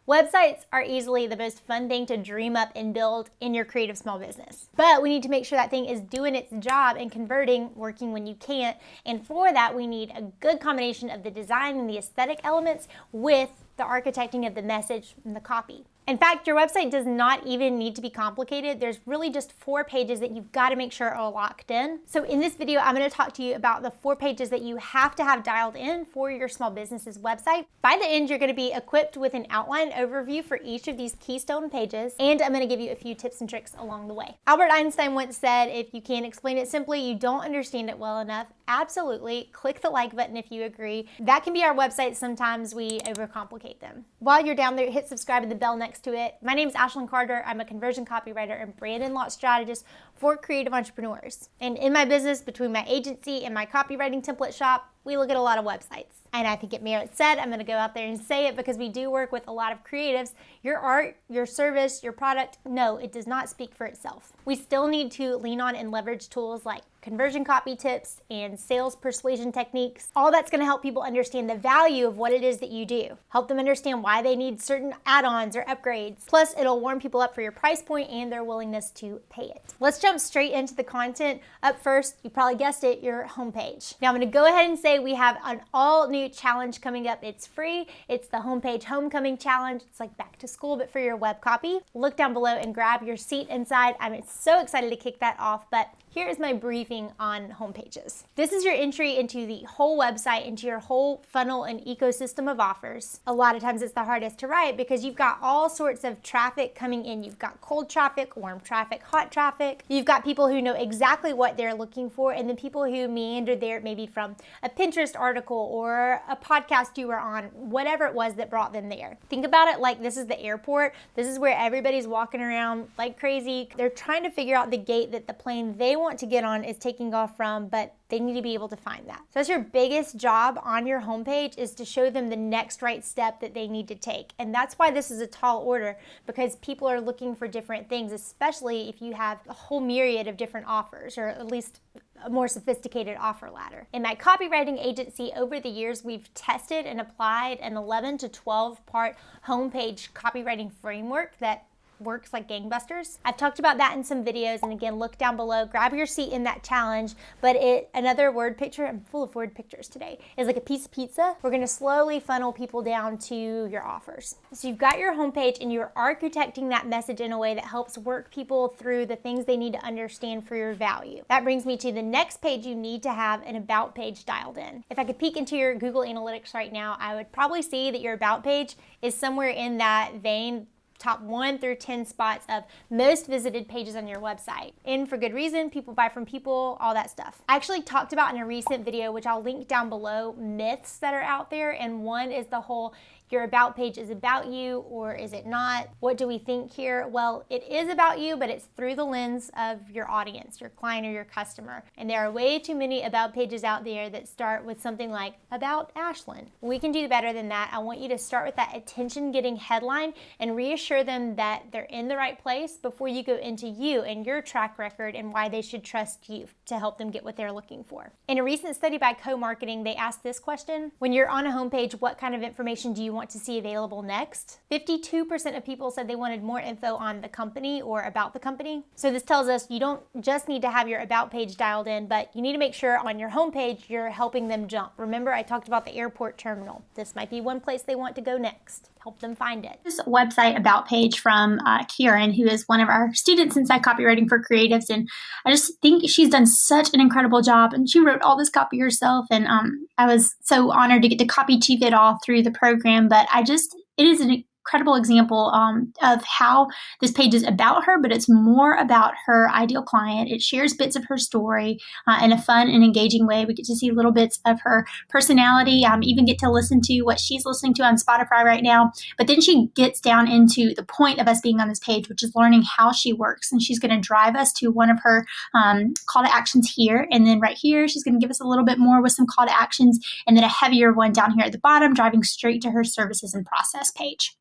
Websites are easily the most fun thing to dream up and build in your creative small business. But we need to make sure that thing is doing its job and converting, working when you can't. And for that, we need a good combination of the design and the aesthetic elements with the architecting of the message and the copy. In fact, your website does not even need to be complicated. There's really just 4 pages that you've got to make sure are locked in. So in this video, I'm going to talk to you about the 4 pages that you have to have dialed in for your small business's website. By the end, you're going to be equipped with an outline overview for each of these keystone pages, and I'm going to give you a few tips and tricks along the way. Albert Einstein once said, if you can't explain it simply, you don't understand it well enough. Absolutely. Click the like button if you agree. That can be our website. Sometimes we overcomplicate them. While you're down there, hit subscribe and the bell next to it. My name is Ashlyn Carter. I'm a conversion copywriter and brand and launch strategist for creative entrepreneurs. And in my business, between my agency and my copywriting template shop, we look at a lot of websites. And I think it merits said, I'm going to go out there and say it because we do work with a lot of creatives. Your art, your service, your product, no, it does not speak for itself. We still need to lean on and leverage tools like conversion copy tips and sales persuasion techniques. All that's going to help people understand the value of what it is that you do. Help them understand why they need certain add-ons or upgrades. Plus, it'll warm people up for your price point and their willingness to pay it. Let's jump straight into the content. Up first, you probably guessed it, your homepage. Now I'm going to go ahead and say we have an all new challenge coming up. It's free. It's the Homepage Homecoming Challenge. It's like back to school, but for your web copy. Look down below and grab your seat inside. I'm so excited to kick that off, but here is my briefing on homepages. This is your entry into the whole website, into your whole funnel and ecosystem of offers. A lot of times it's the hardest to write because you've got all sorts of traffic coming in. You've got cold traffic, warm traffic, hot traffic. You've got people who know exactly what they're looking for, and then people who meander there maybe from a Pinterest article or a podcast you were on, whatever it was that brought them there. Think about it like this is the airport. This is where everybody's walking around like crazy. They're trying to figure out the gate that the plane they want to get on is taking off from, but they need to be able to find that. So that's your biggest job on your homepage, is to show them the next right step that they need to take. And that's why this is a tall order, because people are looking for different things, especially if you have a whole myriad of different offers, or at least a more sophisticated offer ladder. In my copywriting agency, over the years, we've tested and applied an 11 to 12 part homepage copywriting framework that works like gangbusters. I've talked about that in some videos, and again, look down below, grab your seat in that challenge. But another word picture, I'm full of word pictures today, is like a piece of pizza. We're gonna slowly funnel people down to your offers. So you've got your homepage and you're architecting that message in a way that helps work people through the things they need to understand for your value. That brings me to the next page. You need to have an about page dialed in. If I could peek into your Google Analytics right now, I would probably see that your about page is somewhere in that vein, top 1 through 10 spots of most visited pages on your website. And for good reason, people buy from people, all that stuff. I actually talked about in a recent video, which I'll link down below, myths that are out there. And one is the whole, your about page is about you, or is it not? What do we think here? Well, it is about you, but it's through the lens of your audience, your client or your customer. And there are way too many about pages out there that start with something like about Ashlyn. We can do better than that. I want you to start with that attention-getting headline and reassure them that they're in the right place before you go into you and your track record and why they should trust you to help them get what they're looking for. In a recent study by Co-Marketing, they asked this question: when you're on a homepage, what kind of information do you want to see available next? 52% of people said they wanted more info on the company or about the company. So this tells us you don't just need to have your about page dialed in, but you need to make sure on your homepage you're helping them jump. Remember, I talked about the airport terminal. This might be one place they want to go next. Help them find it. This website about page from Kieran, who is one of our students inside Copywriting for Creatives, and I just think she's done such an incredible job, and she wrote all this copy herself, and I was so honored to get to copy chief it all through the program. But it is an incredible example of how this page is about her, but it's more about her ideal client. It shares bits of her story in a fun and engaging way. We get to see little bits of her personality, even get to listen to what she's listening to on Spotify right now. But then she gets down into the point of us being on this page, which is learning how she works. And she's going to drive us to one of her call to actions here. And then right here, she's going to give us a little bit more with some call to actions, and then a heavier one down here at the bottom, driving straight to her services and process page.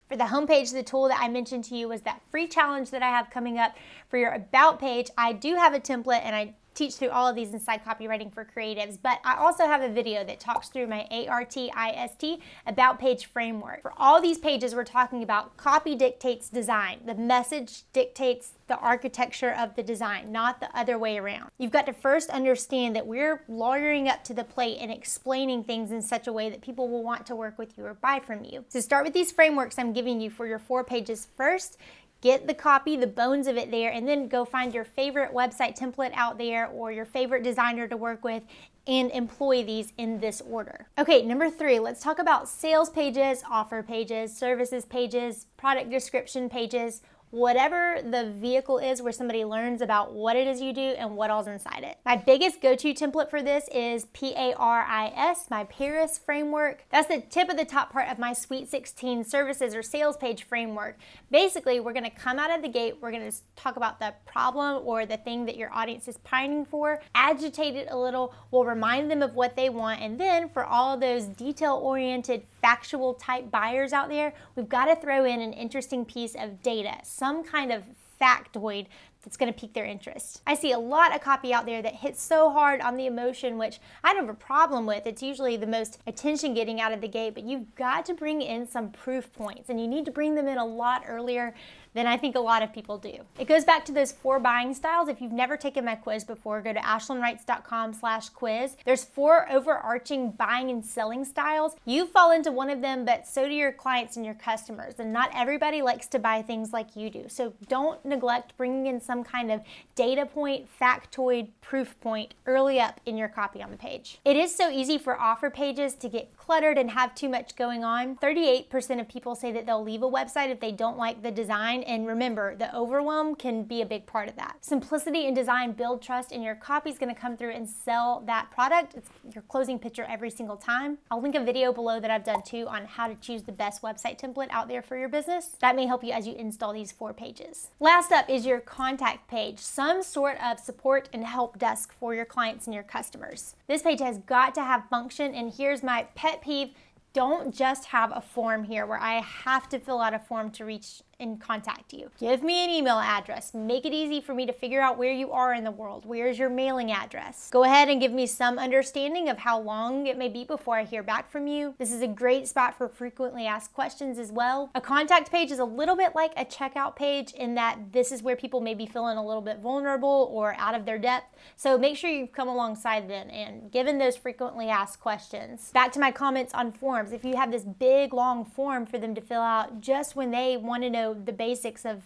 For the homepage, the tool that I mentioned to you was that free challenge that I have coming up for your about page. I do have a template, and I teach through all of these inside Copywriting for Creatives, but I also have a video that talks through my ARTIST about page framework. For all these pages, we're talking about copy dictates design. The message dictates the architecture of the design, not the other way around. You've got to first understand that we're lawyering up to the plate and explaining things in such a way that people will want to work with you or buy from you. So start with these frameworks I'm giving you for your 4 pages first. Get the copy, the bones of it there, and then go find your favorite website template out there or your favorite designer to work with and employ these in this order. Okay, number 3, let's talk about sales pages, offer pages, services pages, product description pages, whatever the vehicle is where somebody learns about what it is you do and what all's inside it. My biggest go-to template for this is PARIS, my Paris framework. That's the tip of the top part of my Sweet 16 services or sales page framework. Basically, we're gonna come out of the gate, we're gonna talk about the problem or the thing that your audience is pining for, agitate it a little, we'll remind them of what they want, and then for all those detail-oriented, factual type buyers out there, we've gotta throw in an interesting piece of data, some kind of factoid that's going to pique their interest. I see a lot of copy out there that hits so hard on the emotion, which I don't have a problem with. It's usually the most attention getting out of the gate, but you've got to bring in some proof points, and you need to bring them in a lot earlier than I think a lot of people do. It goes back to those 4 buying styles. If you've never taken my quiz before, go to ashlynwrites.com/quiz. There's 4 overarching buying and selling styles. You fall into one of them, but so do your clients and your customers. And not everybody likes to buy things like you do. So don't neglect bringing in some kind of data point, factoid, proof point early up in your copy on the page. It is so easy for offer pages to get cluttered and have too much going on. 38% of people say that they'll leave a website if they don't like the design. And remember, the overwhelm can be a big part of that. Simplicity in design build trust, and your copy is going to come through and sell that product. It's your closing picture every single time. I'll link a video below that I've done too on how to choose the best website template out there for your business. That may help you as you install these 4 pages. Last up is your contact page, some sort of support and help desk for your clients and your customers. This page has got to have function, and here's my pet peeve. Don't just have a form here where I have to fill out a form to reach and contact you. Give me an email address. Make it easy for me to figure out where you are in the world. Where's your mailing address? Go ahead and give me some understanding of how long it may be before I hear back from you. This is a great spot for frequently asked questions as well. A contact page is a little bit like a checkout page in that this is where people may be feeling a little bit vulnerable or out of their depth. So make sure you come alongside them and given those frequently asked questions. Back to my comments on forms. If you have this big long form for them to fill out just when they want to know the basics of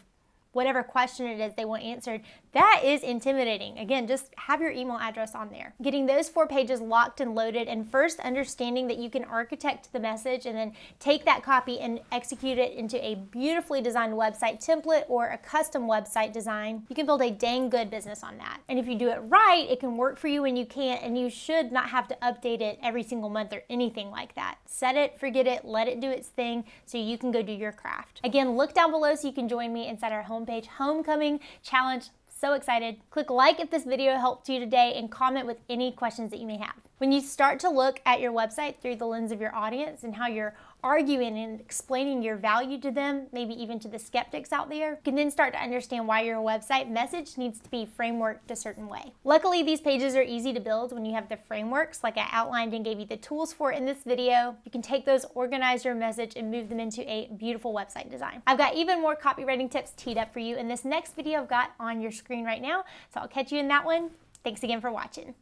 whatever question it is they want answered, that is intimidating. Again, just have your email address on there. Getting those 4 pages locked and loaded, and first understanding that you can architect the message and then take that copy and execute it into a beautifully designed website template or a custom website design. You can build a dang good business on that. And if you do it right, it can work for you when you can't, and you should not have to update it every single month or anything like that. Set it, forget it, let it do its thing so you can go do your craft. Again, look down below so you can join me inside our homepage Homecoming Challenge. So excited. Click like if this video helped you today and comment with any questions that you may have. When you start to look at your website through the lens of your audience and how you're arguing and explaining your value to them, maybe even to the skeptics out there, you can then start to understand why your website message needs to be frameworked a certain way. Luckily, these pages are easy to build when you have the frameworks like I outlined and gave you the tools for in this video. You can take those, organize your message, and move them into a beautiful website design. I've got even more copywriting tips teed up for you in this next video I've got on your screen right now, so I'll catch you in that one. Thanks again for watching.